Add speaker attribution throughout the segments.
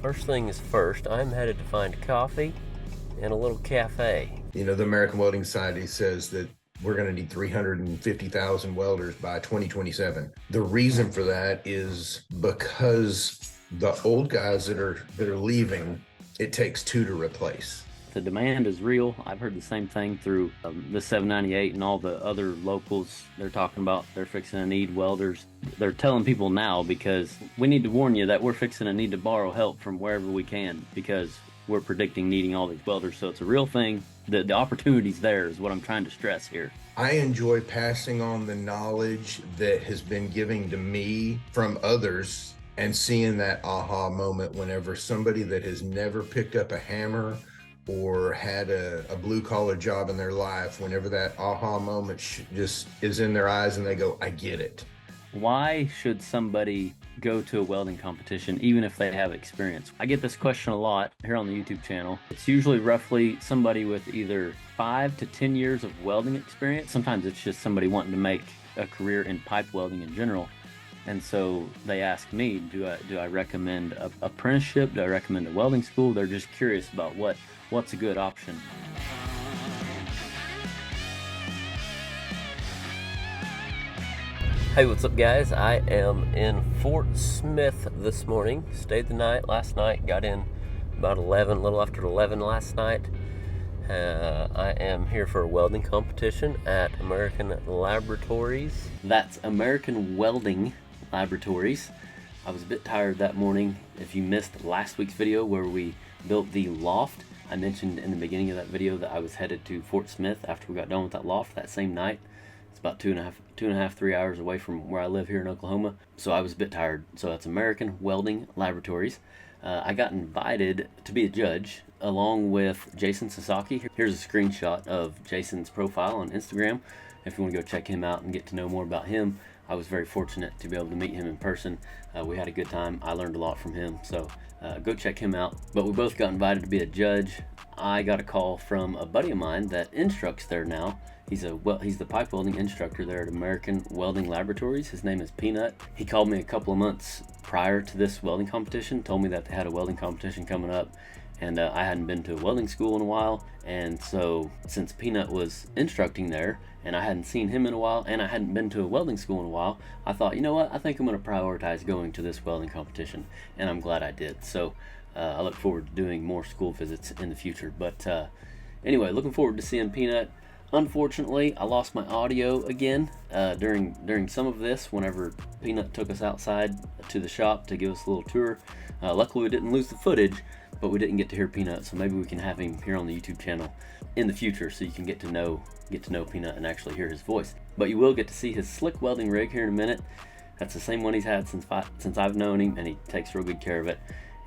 Speaker 1: First thing is first, I'm headed to find coffee and a little cafe.
Speaker 2: You know, the American Welding Society says that we're going to need 350,000 welders by 2027. The reason for that is because the old guys that are leaving, it takes two to replace.
Speaker 3: The demand is real. I've heard the same thing through the 798 and all the other locals. They're talking about they're fixing to need welders. They're telling people now, because we need to warn you that we're fixing to need to borrow help from wherever we can, because we're predicting needing all these welders. So it's a real thing. The opportunity's there is what I'm trying to stress here.
Speaker 2: I enjoy passing on the knowledge that has been given to me from others and seeing that aha moment whenever somebody that has never picked up a hammer or had a blue-collar job in their life, whenever that aha moment just is in their eyes and they go, I get it.
Speaker 3: Why should somebody go to a welding competition even if they have experience? I get this question a lot here on the YouTube channel. It's usually roughly somebody with either 5 to 10 years of welding experience. Sometimes it's just somebody wanting to make a career in pipe welding in general. And so they ask me, do I recommend an apprenticeship? Do I recommend a welding school? They're just curious about what's a good option.
Speaker 1: Hey, what's up guys? I am in Fort Smith this morning. Stayed the night last night, got in about 11, a little after 11 last night. I am here for a welding competition at American Laboratories.
Speaker 3: That's American Welding Laboratories. I was a bit tired that morning. If you missed last week's video where we built the loft, I mentioned in the beginning of that video that I was headed to Fort Smith after we got done with that loft that same night. It's about 3 hours away from where I live here in Oklahoma. So I was a bit tired. So that's American Welding Laboratories. I got invited to be a judge along with Jason Sasaki. Here's a screenshot of Jason's profile on Instagram. If you want to go check him out and get to know more about him, I was very fortunate to be able to meet him in person. We had a good time. I learned a lot from him. So go check him out. But we both got invited to be a judge. I got a call from a buddy of mine that instructs there now. He's the pipe welding instructor there at American Welding Laboratories. His name is Peanut. He called me a couple of months prior to this welding competition, told me that they had a welding competition coming up, and I hadn't been to a welding school in a while. And so since Peanut was instructing there and I hadn't seen him in a while and I hadn't been to a welding school in a while, I thought, you know what, I think I'm going to prioritize going to this welding competition, and I'm glad I did. So I look forward to doing more school visits in the future. But anyway, looking forward to seeing Peanut. Unfortunately, I lost my audio again during some of this whenever Peanut took us outside to the shop to give us a little tour. Luckily, we didn't lose the footage, but we didn't get to hear Peanut, so maybe we can have him here on the YouTube channel in the future so you can get to know Peanut and actually hear his voice. But you will get to see his slick welding rig here in a minute. That's the same one he's had since I've known him, and he takes real good care of it.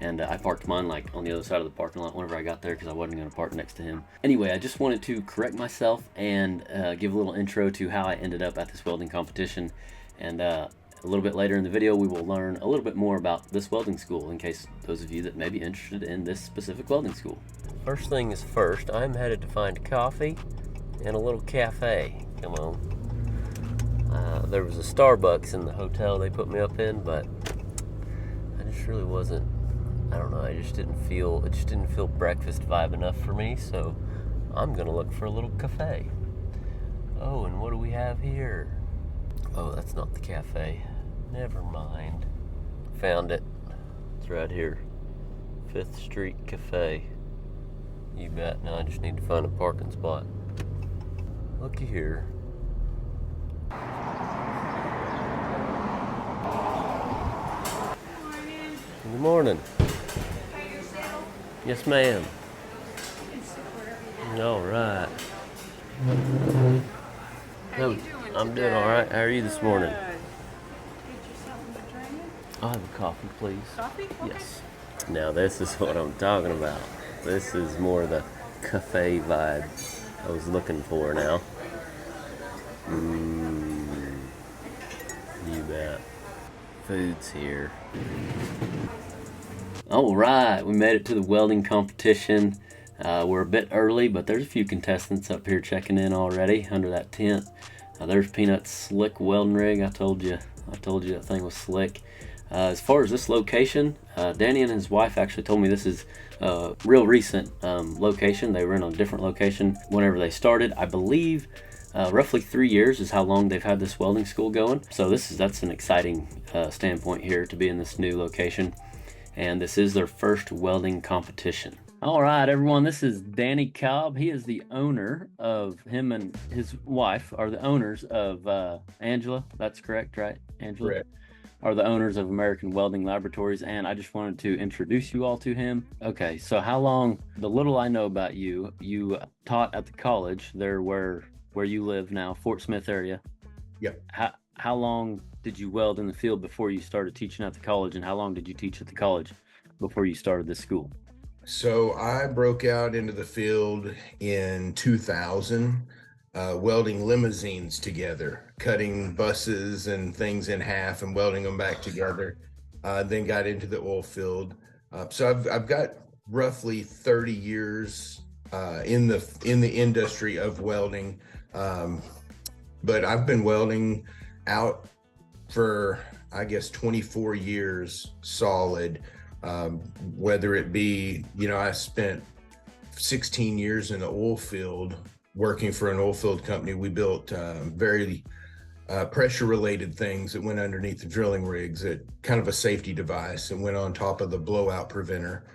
Speaker 3: And I parked mine like on the other side of the parking lot whenever I got there because I wasn't going to park next to him. Anyway, I just wanted to correct myself and give a little intro to how I ended up at this welding competition. And a little bit later in the video, we will learn a little bit more about this welding school in case those of you that may be interested in this specific welding school.
Speaker 1: First thing is first, I'm headed to find coffee and a little cafe. Come on. There was a Starbucks in the hotel they put me up in, but I just really wasn't, I don't know, it just didn't feel breakfast vibe enough for me, so I'm gonna look for a little cafe. Oh, and what do we have here? Oh, that's not the cafe. Never mind. Found it. It's right here. 5th Street Cafe. You bet. Now I just need to find a parking spot. Looky here. Good morning. Yes, ma'am. All right.
Speaker 4: How you doing
Speaker 1: I'm
Speaker 4: today?
Speaker 1: doing all right. How are you this morning?
Speaker 4: Good. Get you something to drink?
Speaker 1: I'll have a coffee, please.
Speaker 4: Coffee? Okay.
Speaker 1: Yes. Now this is what I'm talking about. This is more the cafe vibe I was looking for now. You bet. Food's here.
Speaker 3: All right, we made it to the welding competition. We're a bit early, but there's a few contestants up here checking in already under that tent. There's Peanut's slick welding rig. I told you that thing was slick. As far as this location, Danny and his wife actually told me this is a real recent location. They were in a different location whenever they started. I believe roughly 3 years is how long they've had this welding school going. So that's an exciting standpoint here to be in this new location. And this is their first welding competition. All right, everyone, this is Danny Cobb. He is the owner of, him and his wife are the owners of Angela. That's correct, right? Angela?
Speaker 2: Correct.
Speaker 3: Are the owners of American Welding Laboratories, and I just wanted to introduce you all to him. Okay, so how long, the little I know about you, you taught at the college there where you live now, Fort Smith area.
Speaker 2: Yep.
Speaker 3: How long did you weld in the field before you started teaching at the college, and how long did you teach at the college before you started this school?
Speaker 2: So I broke out into the field in 2000, welding limousines together, cutting buses and things in half and welding them back together. Then got into the oil field. So I've got roughly 30 years in the industry of welding, but I've been welding out for, I guess, 24 years solid. Whether it be, I spent 16 years in the oil field working for an oil field company. We built very pressure related things that went underneath the drilling rigs, at kind of a safety device, and went on top of the blowout preventer.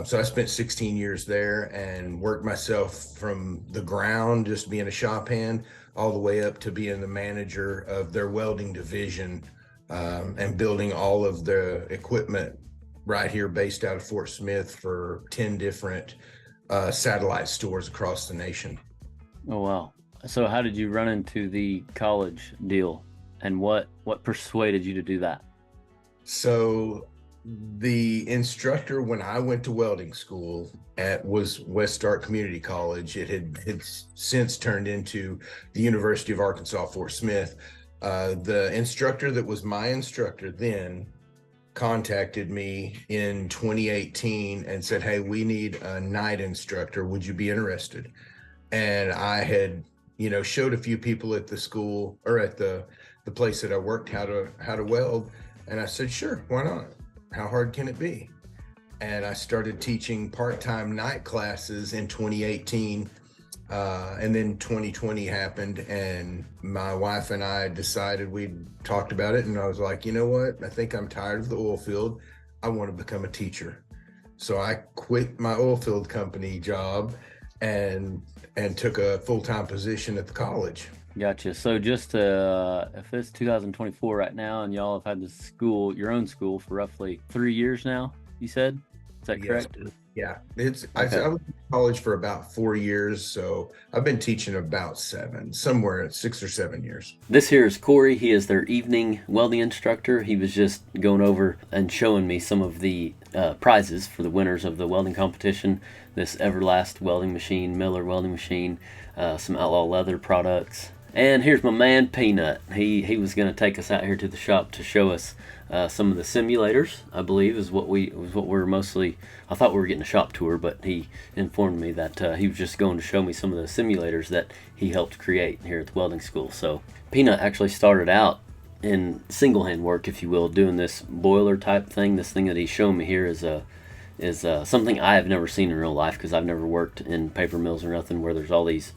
Speaker 2: So I spent 16 years there and worked myself from the ground, just being a shop hand, all the way up to being the manager of their welding division, and building all of the equipment right here based out of Fort Smith for 10 different satellite stores across the nation.
Speaker 3: Oh, wow. So how did you run into the college deal, and what persuaded you to do that?
Speaker 2: So the instructor when I went to welding school was West Stark Community College. It had since turned into the University of Arkansas, Fort Smith. The instructor that was my instructor then contacted me in 2018 and said, "Hey, we need a night instructor. Would you be interested?" And I had, showed a few people at the school, or at the place that I worked, how to weld. And I said, "Sure, why not? How hard can it be?" And I started teaching part-time night classes in 2018. And then 2020 happened, and my wife and I decided, we talked about it, and I was like, you know what? I think I'm tired of the oil field. I want to become a teacher. So I quit my oil field company job and took a full-time position at the college.
Speaker 3: Gotcha. So just if it's 2024 right now, and y'all have had this school, your own school, for roughly 3 years now, you said? Is that correct?
Speaker 2: Yes. Yeah, I was in college for about 4 years, so I've been teaching about 6 or 7 years.
Speaker 3: This here is Corey. He is their evening welding instructor. He was just going over and showing me some of the prizes for the winners of the welding competition. This Everlast welding machine, Miller welding machine, some Outlaw leather products. And here's my man Peanut. He was going to take us out here to the shop to show us some of the simulators, I believe, is what we're mostly. I thought we were getting a shop tour, but he informed me that he was just going to show me some of the simulators that he helped create here at the welding school. So Peanut actually started out in single-hand work, if you will, doing this boiler type thing. This thing that he's showing me here is something I have never seen in real life, because I've never worked in paper mills or nothing where there's all these,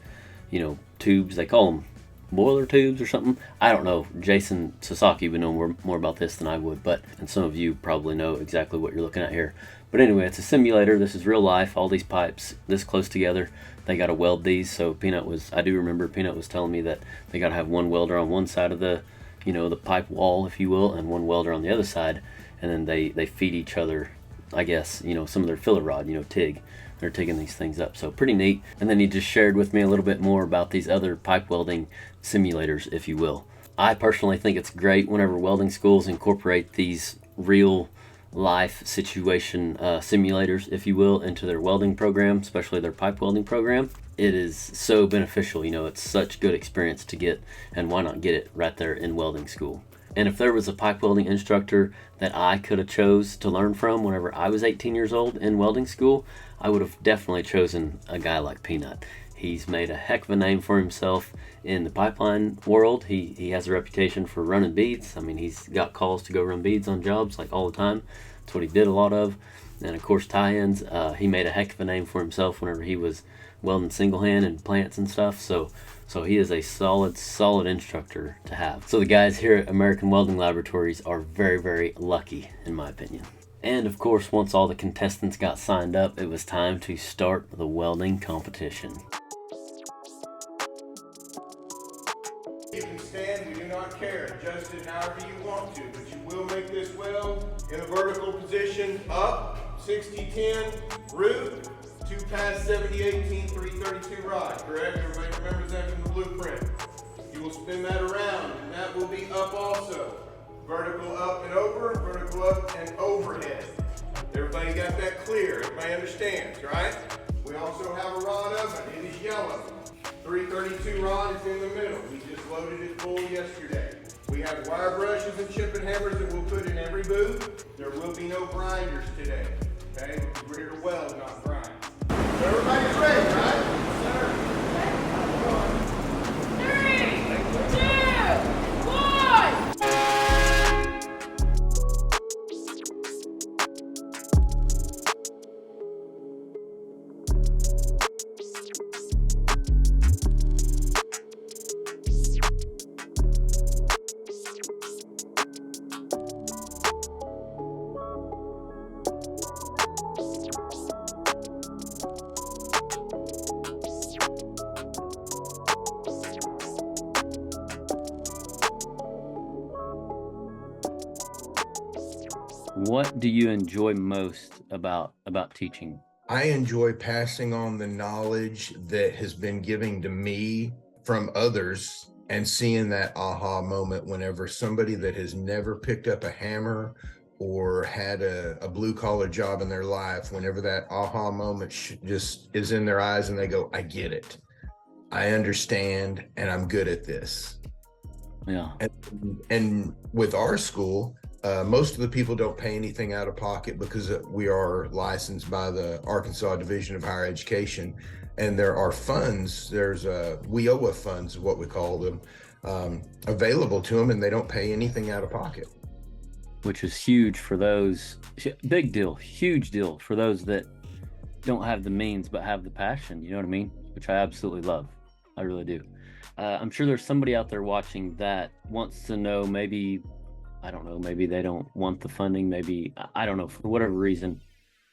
Speaker 3: tubes. They call them boiler tubes or something. I don't know. Jason Sasaki would know more about this than I would, and some of you probably know exactly what you're looking at here. But anyway, it's a simulator. This is real life. All these pipes this close together, they got to weld these. So I do remember Peanut was telling me that they got to have one welder on one side of the pipe wall, if you will, and one welder on the other side, and then they feed each other, I guess, some of their filler rod, TIG. They're taking these things up, so pretty neat. And then he just shared with me a little bit more about these other pipe welding simulators, if you will. I personally think it's great whenever welding schools incorporate these real life situation simulators, if you will, into their welding program, especially their pipe welding program. It is so beneficial. It's such good experience to get, and why not get it right there in welding school? And if there was a pipe welding instructor that I could have chose to learn from whenever I was 18 years old in welding school, I would have definitely chosen a guy like Peanut. He's made a heck of a name for himself in the pipeline world. He has a reputation for running beads. I mean, he's got calls to go run beads on jobs like all the time. That's what he did a lot of. And of course, tie-ins. He made a heck of a name for himself whenever he was welding single hand and plants and stuff. So he is a solid instructor to have. So the guys here at American Welding Laboratories are very, very lucky, in my opinion. And of course, once all the contestants got signed up, it was time to start the welding competition.
Speaker 5: You can stand, we do not care. Adjust it however you want to, but you will make this weld in a vertical position, up, 60-10, root, 2 pass 70-18, 332 rod, correct? Everybody remembers that from the blueprint. You will spin that around, and that will be up also. Vertical up and over, vertical up and overhead. Everybody got that clear? Everybody understands, right? We also have a rod oven. It is yellow. 332 rod is in the middle. We just loaded it full yesterday. We have wire brushes and chipping hammers that we'll put in every booth. There will be no grinders today. Okay? We're here to weld, not grind. So everybody's ready, right?
Speaker 4: Three, two, one.
Speaker 3: What do you enjoy most about teaching?
Speaker 2: I enjoy passing on the knowledge that has been given to me from others and seeing that aha moment whenever somebody that has never picked up a hammer or had a blue collar job in their life, whenever that aha moment just is in their eyes and they go, I get it. I understand, and I'm good at this.
Speaker 3: Yeah.
Speaker 2: And with our school, most of the people don't pay anything out of pocket because we are licensed by the Arkansas Division of Higher Education, and there are funds. There's WIOA funds, is what we call them, available to them, and they don't pay anything out of pocket.
Speaker 3: Which is huge for those, big deal, huge deal for those that don't have the means but have the passion, you know what I mean? Which I absolutely love. I really do. I'm sure there's somebody out there watching that wants to know, maybe, I don't know, maybe they don't want the funding, maybe, I don't know, for whatever reason,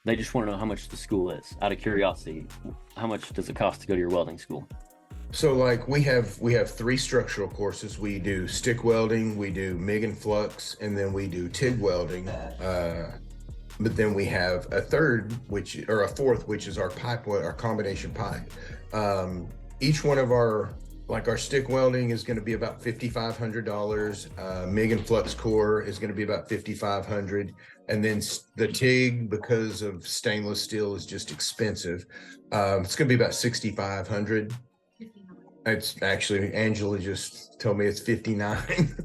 Speaker 3: they just want to know how much the school is. Out of curiosity, how much does it cost to go to your welding school?
Speaker 2: So like we have 3 structural courses. We do stick welding, we do MIG and flux, and then we do TIG welding. But then we have a fourth, which is our pipe, our combination pipe. Each one of our stick welding is going to be about $5,500. MIG and flux core is going to be about $5,500. And then the TIG, because of stainless steel, is just expensive. It's going to be about $6,500. It's actually, Angela just told me it's 59.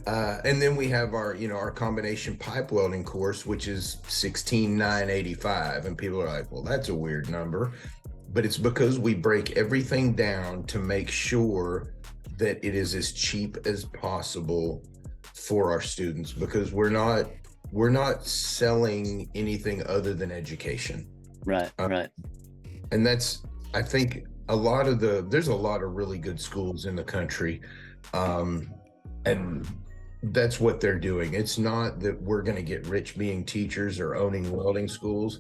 Speaker 2: And then we have our combination pipe welding course, which is $16,985. And people are like, well, that's a weird number. But it's because we break everything down to make sure that it is as cheap as possible for our students, because we're not selling anything other than education.
Speaker 3: Right, right.
Speaker 2: And that's, I think, there's a lot of really good schools in the country. And that's what they're doing. It's not that we're going to get rich being teachers or owning welding schools,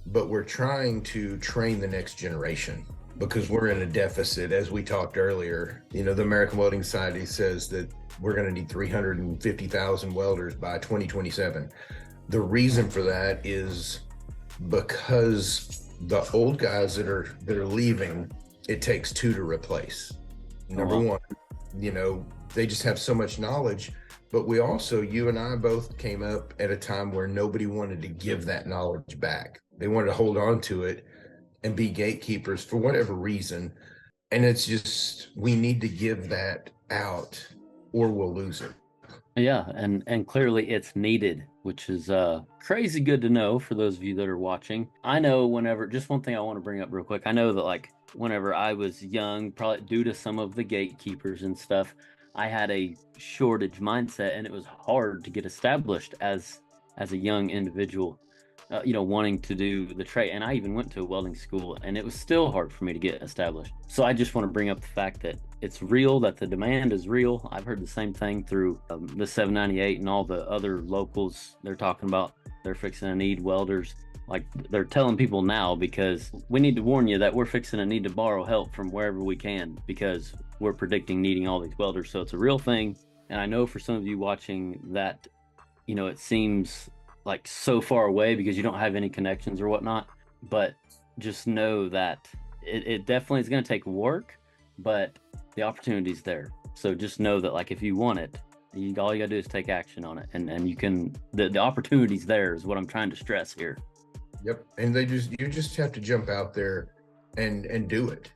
Speaker 2: but we're trying to train the next generation, because we're in a deficit. As we talked earlier, the American Welding Society says that we're going to need 350,000 welders by 2027. The reason for that is because the old guys that are leaving, it takes 2 to replace. Number one, they just have so much knowledge. But we also, you and I both came up at a time where nobody wanted to give that knowledge back. They wanted to hold on to it and be gatekeepers for whatever reason. And it's just, we need to give that out or we'll lose it.
Speaker 3: Yeah, and clearly it's needed, which is crazy good to know for those of you that are watching. I know just one thing I want to bring up real quick. I know that whenever I was young, probably due to some of the gatekeepers and stuff, I had a shortage mindset, and it was hard to get established as a young individual, wanting to do the trade. And I even went to a welding school, and it was still hard for me to get established. So I just want to bring up the fact that it's real, that the demand is real. I've heard the same thing through the 798 and all the other locals. They're talking about they're fixing to need welders. Like, they're telling people now, because we need to warn you that we're fixing to need to borrow help from wherever we can, because we're predicting needing all these welders. So it's a real thing. And I know for some of you watching that, it seems like so far away because you don't have any connections or whatnot, but just know that it definitely is going to take work, but the opportunity's there. So just know that, like, if you want it, all you gotta do is take action on it, and you can, the opportunity's there is what I'm trying to stress here.
Speaker 2: Yep. And you just have to jump out there and do it.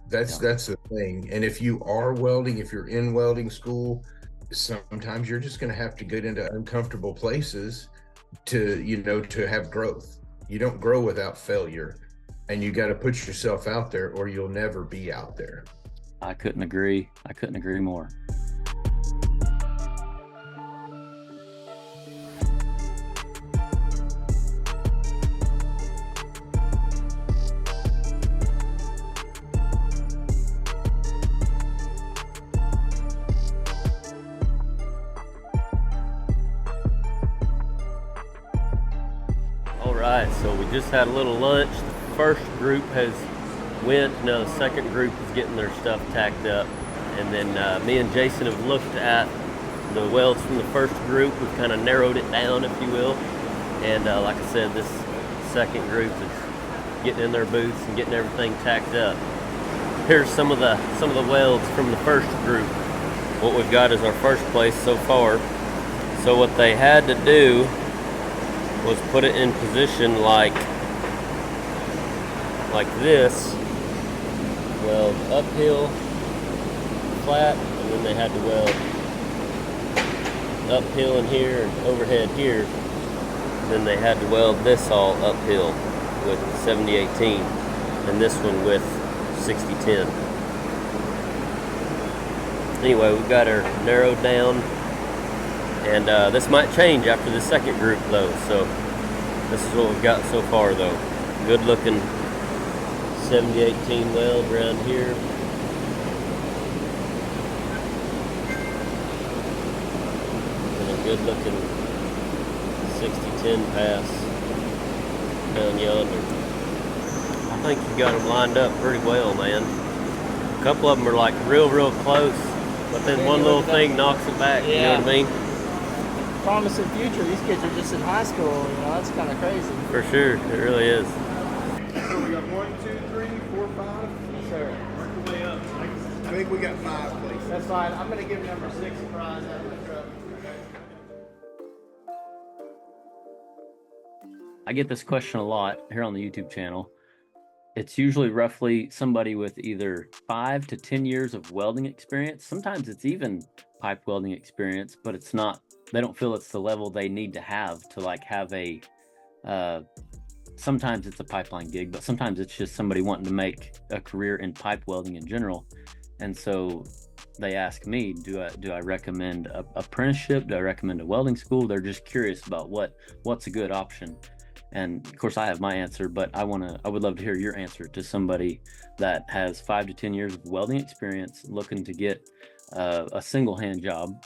Speaker 2: That's the thing. And if you are welding, if you're in welding school, sometimes you're just going to have to get into uncomfortable places to have growth. You don't grow without failure, and you got to put yourself out there, or you'll never be out there.
Speaker 3: I couldn't agree more.
Speaker 1: Alright, so we just had a little lunch. The first group has went, now the second group is getting their stuff tacked up. And then me and Jason have looked at the welds from the first group. We've kind of narrowed it down, if you will. And like I said, this second group is getting in their booths and getting everything tacked up. Here's some of the welds from the first group. What we've got is our first place so far. So what they had to do was put it in position like this. Weld uphill, flat, and then they had to weld uphill in here and overhead here. Then they had to weld this all uphill with 7018, and this one with 6010. Anyway, we've got her narrowed down, and this might change after the second group though. So this is what we've got so far though. Good looking 7018 weld around here. And a good looking 6010 pass down yonder. I think you got them lined up pretty well, man. A couple of them are like real close, but then one little thing knocks it back, you know what I mean?
Speaker 6: Promising future. These kids are just in high school, that's kind of crazy.
Speaker 1: For sure, it really is.
Speaker 5: So we got 1, 2, 3, 4, 5.
Speaker 6: Yes, sir.
Speaker 5: Work the way up. I think we got 5 places.
Speaker 6: That's fine. I'm going to give number 6 a prize out of the truck.
Speaker 3: I get this question a lot here on the YouTube channel. It's usually roughly somebody with either 5 to 10 years of welding experience. Sometimes it's even pipe welding experience, but it's not, they don't feel it's the level they need to have have a, sometimes it's a pipeline gig, but sometimes it's just somebody wanting to make a career in pipe welding in general. And so they ask me, do I recommend a apprenticeship? Do I recommend a welding school? They're just curious about what's a good option. And of course I have my answer, but I would love to hear your answer to somebody that has 5 to 10 years of welding experience, looking to get a single hand job,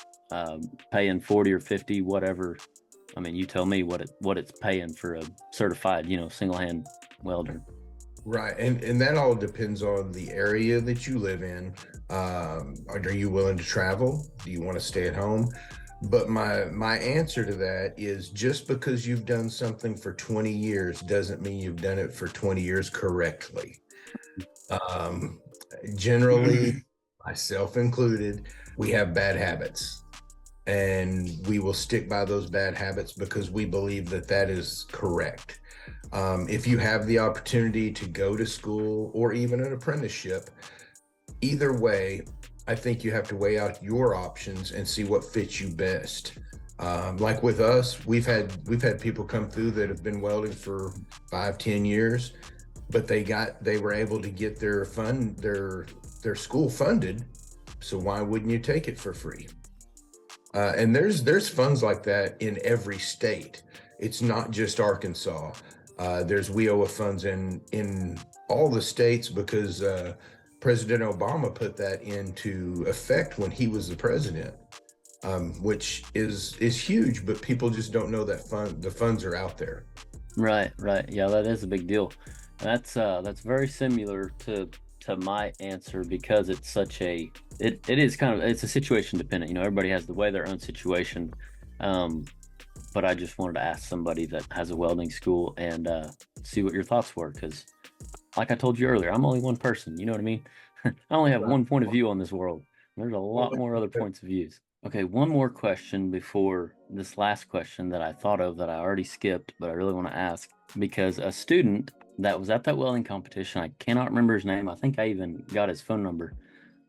Speaker 3: paying 40 or 50, whatever. I mean, you tell me what it's paying for a certified, single hand welder.
Speaker 2: Right. And that all depends on the area that you live in. Are you willing to travel? Do you want to stay at home? But my answer to that is, just because you've done something for 20 years doesn't mean you've done it for 20 years correctly. Generally, myself included, we have bad habits, and we will stick by those bad habits because we believe that is correct. If you have the opportunity to go to school or even an apprenticeship, either way, I think you have to weigh out your options and see what fits you best. Like with us, we've had people come through that have been welding for 5, 10 years, but they were able to get their school funded. So why wouldn't you take it for free? And there's funds like that in every state. It's not just Arkansas. There's WIOA funds in all the states because President Obama put that into effect when he was the president, which is huge. But people just don't know that the funds are out there.
Speaker 3: Right. Yeah, that is a big deal. That's very similar to my answer, because it's such a it is kind of, it's a situation dependent. You know, everybody has their own situation. But I just wanted to ask somebody that has a welding school and see what your thoughts were, because like I told you earlier, I'm only one person. You know what I mean? I only have one point of view on this world. There's a lot more other points of views. Okay, one more question before this last question that I thought of that I already skipped, but I really want to ask, because a student that was at that welding competition, I cannot remember his name. I think I even got his phone number,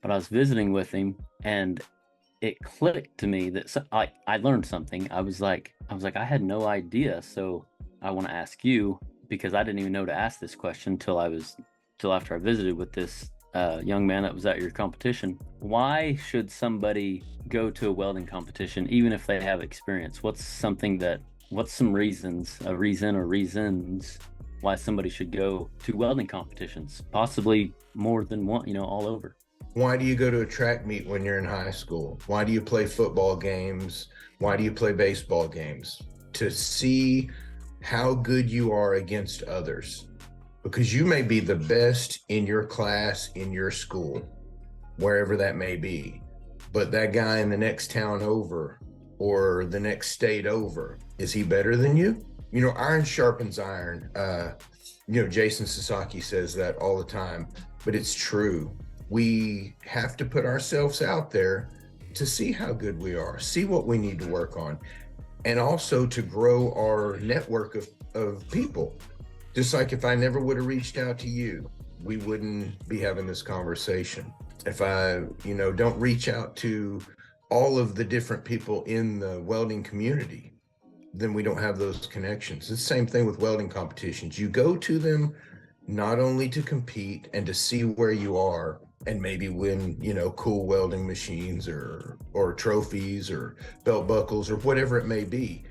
Speaker 3: but I was visiting with him and it clicked to me that I learned something. I was like, I had no idea. So I want to ask you, because I didn't even know to ask this question till after I visited with this young man that was at your competition. Why should somebody go to a welding competition, even if they have experience? What's some reasons why somebody should go to welding competitions, possibly more than one, you know, all over?
Speaker 2: Why do you go to a track meet when you're in high school? Why do you play football games? Why do you play baseball games? To see how good you are against others. Because you may be the best in your class, in your school, wherever that may be. But that guy in the next town over or the next state over, is he better than you? You know, iron sharpens iron. You know, Jason Sasaki says that all the time, but it's true. We have to put ourselves out there to see how good we are, see what we need to work on, and also to grow our network of people. Just like if I never would have reached out to you, we wouldn't be having this conversation. If I, you know, don't reach out to all of the different people in the welding community, then we don't have those connections. It's the same thing with welding competitions. You go to them not only to compete and to see where you are and maybe win, you know, cool welding machines or trophies or belt buckles or whatever it may be,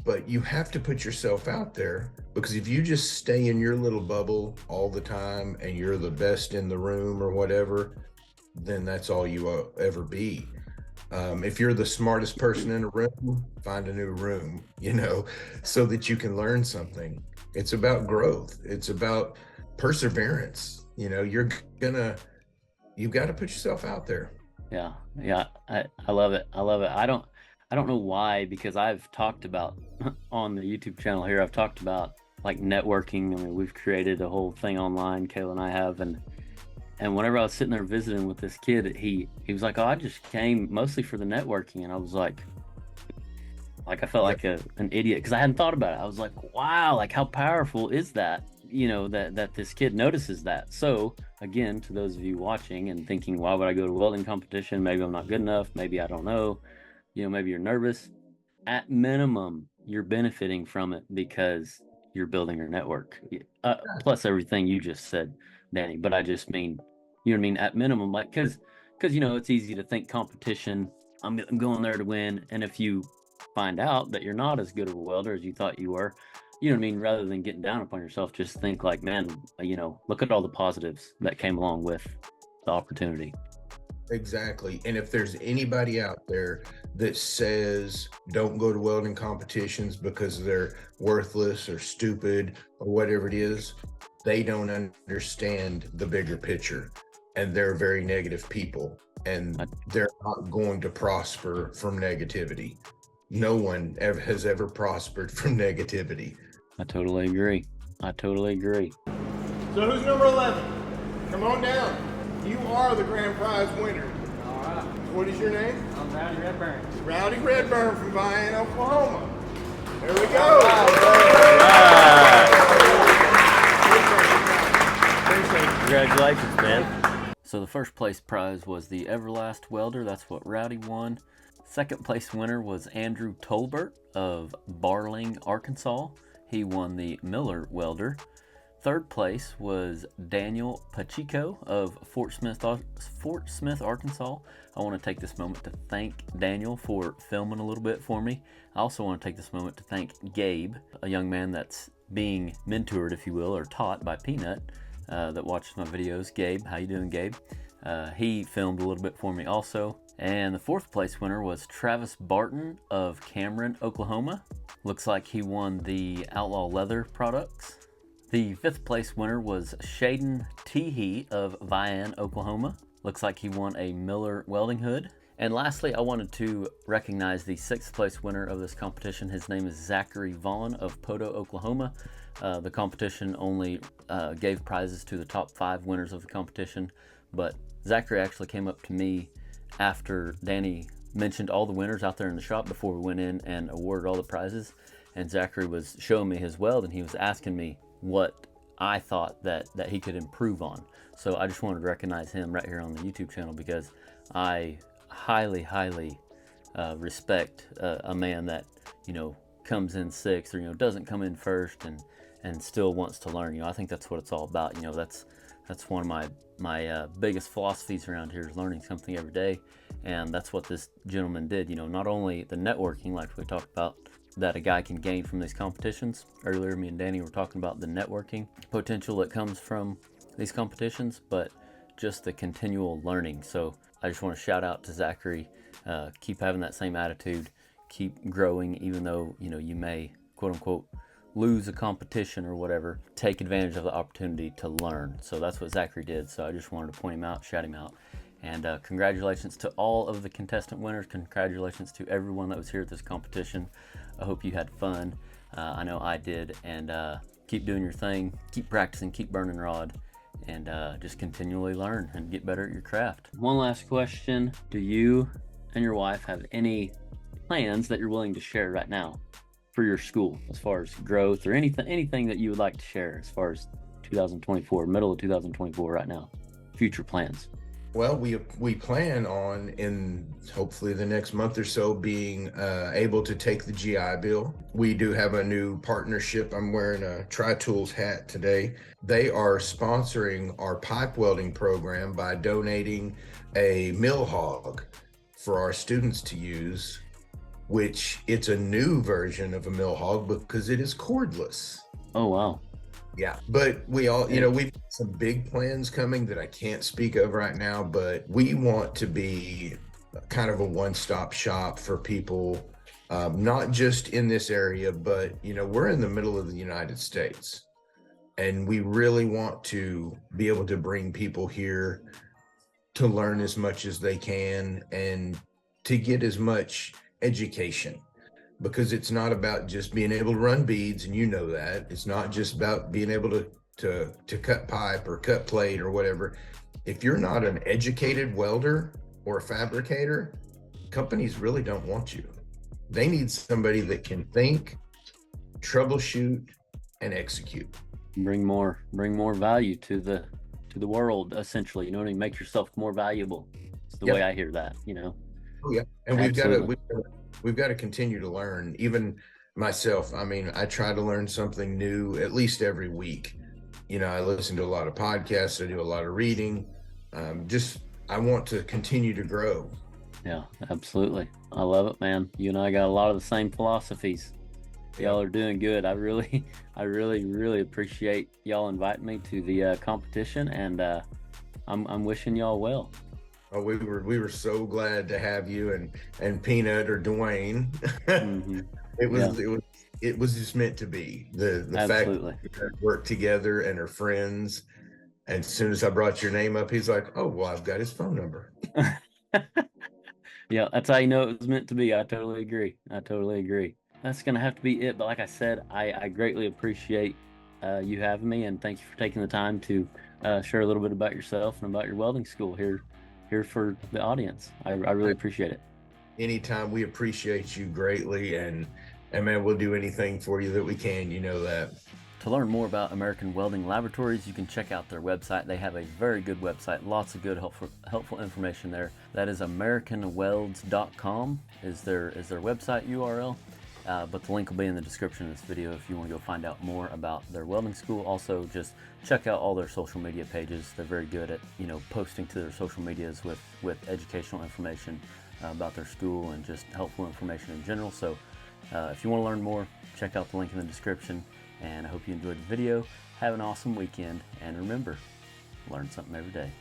Speaker 2: but you have to put yourself out there, because if you just stay in your little bubble all the time and you're the best in the room or whatever, then that's all you ever be. If you're the smartest person in a room, find a new room, you know, so that you can learn something. It's about growth. It's about perseverance. You know, you've got to put yourself out there.
Speaker 3: Yeah. I love it. I don't know why, because I've talked about on the YouTube channel here, I've talked about like networking. I mean, we've created a whole thing online, Kayla and I have, and whenever I was sitting there visiting with this kid, he was like, "Oh, I just came mostly for the networking," and I was like I felt like an idiot, because I hadn't thought about it. I was like, wow, like how powerful is that? You know, that this kid notices that. So again, to those of you watching and thinking, why would I go to a welding competition? Maybe I'm not good enough. Maybe I don't know. You know, maybe you're nervous. At minimum, you're benefiting from it because you're building your network. Plus everything you just said, Danny. But I just mean, you know what I mean? At minimum, like, because you know, it's easy to think competition, I'm going there to win. And if you find out that you're not as good of a welder as you thought you were, you know what I mean? Rather than getting down upon yourself, just think like, man, you know, look at all the positives that came along with the opportunity.
Speaker 2: Exactly. And if there's anybody out there that says don't go to welding competitions because they're worthless or stupid or whatever it is, they don't understand the bigger picture, and they're very negative people, and they're not going to prosper from negativity. No one has ever prospered from negativity.
Speaker 3: I totally agree.
Speaker 5: So who's number 11? Come on down. You are the grand prize winner.
Speaker 6: All right.
Speaker 5: What is your name?
Speaker 6: I'm Rowdy Redburn.
Speaker 5: Rowdy Redburn from Vian, Oklahoma. There we go.
Speaker 3: Congratulations, man. So the first place prize was the Everlast welder. That's what Rowdy won. Second place winner was Andrew Tolbert of Barling, Arkansas. He won the Miller welder. Third place was Daniel Pacheco of Fort Smith, Arkansas. I want to take this moment to thank Daniel for filming a little bit for me. I also want to take this moment to thank Gabe, a young man that's being mentored, if you will, or taught by Peanut, that watches my videos. Gabe, how you doing, Gabe? He filmed a little bit for me also. And the fourth place winner was Travis Barton of Cameron, Oklahoma. Looks like he won the Outlaw Leather products. The fifth place winner was Shaden Teehee of Vian, Oklahoma. Looks like he won a Miller welding hood. And lastly, I wanted to recognize the sixth place winner of this competition. His name is Zachary Vaughn of Podo, Oklahoma. The competition only gave prizes to the top 5 winners of the competition, but Zachary actually came up to me after Danny mentioned all the winners out there in the shop before we went in and awarded all the prizes. And Zachary was showing me his weld, and he was asking me what I thought that he could improve on. So I just wanted to recognize him right here on the YouTube channel, because I highly respect a man that, you know, comes in sixth, or, you know, doesn't come in first and still wants to learn. You know, I think that's what it's all about. You know, that's one of my biggest philosophies around here, is learning something every day. And that's what this gentleman did. You know, not only the networking, like we talked about, that a guy can gain from these competitions. Earlier, me and Danny were talking about the networking potential that comes from these competitions, but just the continual learning. So I just want to shout out to Zachary. Keep having that same attitude, keep growing, even though, you know, you may, quote unquote, lose a competition or whatever. Take advantage of the opportunity to learn. So that's what Zachary did. So I just wanted to point him out, shout him out. And congratulations to all of the contestant winners. Congratulations to everyone that was here at this competition. I hope you had fun. I know I did. And keep doing your thing. Keep practicing. Keep burning rod. And just continually learn and get better at your craft. One last question. Do you and your wife have any plans that you're willing to share right now for your school, as far as growth or anything that you would like to share as far as 2024, middle of 2024 right now, future plans?
Speaker 2: Well, we plan on, in hopefully the next month or so, being able to take the GI Bill. We do have a new partnership. I'm wearing a Tri-Tools hat today. They are sponsoring our pipe welding program by donating a mill hog for our students to use, which it's a new version of a mill hog because it is cordless.
Speaker 3: Oh, wow.
Speaker 2: Yeah, but we all, you know, we've got some big plans coming that I can't speak of right now, but we want to be kind of a one-stop shop for people, not just in this area, but, you know, we're in the middle of the United States, and we really want to be able to bring people here to learn as much as they can and to get as much education. Because it's not about just being able to run beads, and you know that. It's not just about being able to cut pipe or cut plate or whatever. If you're not an educated welder or a fabricator, companies really don't want you. They need somebody that can think, troubleshoot, and execute.
Speaker 3: Bring more value to the world, essentially. You know what I mean? Make yourself more valuable. It's the way I hear that, you know.
Speaker 2: Oh yeah, and
Speaker 3: Absolutely.
Speaker 2: we've got to continue to learn. Even myself, I mean, I try to learn something new at least every week. You know, I listen to a lot of podcasts, I do a lot of reading. I want to continue to grow.
Speaker 3: Yeah, absolutely. I love it, man. You and I got a lot of the same philosophies. Y'all are doing good. I really appreciate y'all inviting me to the competition, and I'm wishing y'all well.
Speaker 2: Oh, we were so glad to have you and Peanut or Dwayne.
Speaker 3: Mm-hmm.
Speaker 2: It was just meant to be. The fact that we work together and are friends. And as soon as I brought your name up, he's like, "Oh, well, I've got his phone number."
Speaker 3: Yeah, that's how you know it was meant to be. I totally agree. That's gonna have to be it. But like I said, I greatly appreciate you having me, and thank you for taking the time to share a little bit about yourself and about your welding school here for the audience. I really appreciate it.
Speaker 2: Anytime. We appreciate you greatly, and man, we'll do anything for you that we can. You know that.
Speaker 3: To learn more about American Welding Laboratories, you can check out their website. They have a very good website, lots of good helpful information there. That is AmericanWelds.com is their website URL. but the link will be in the description of this video if you want to go find out more about their welding school. Also, just check out all their social media pages. They're very good at, you know, posting to their social medias with educational information about their school and just helpful information in general. So if you want to learn more, check out the link in the description, and I hope you enjoyed the video. Have an awesome weekend, and remember, learn something every day.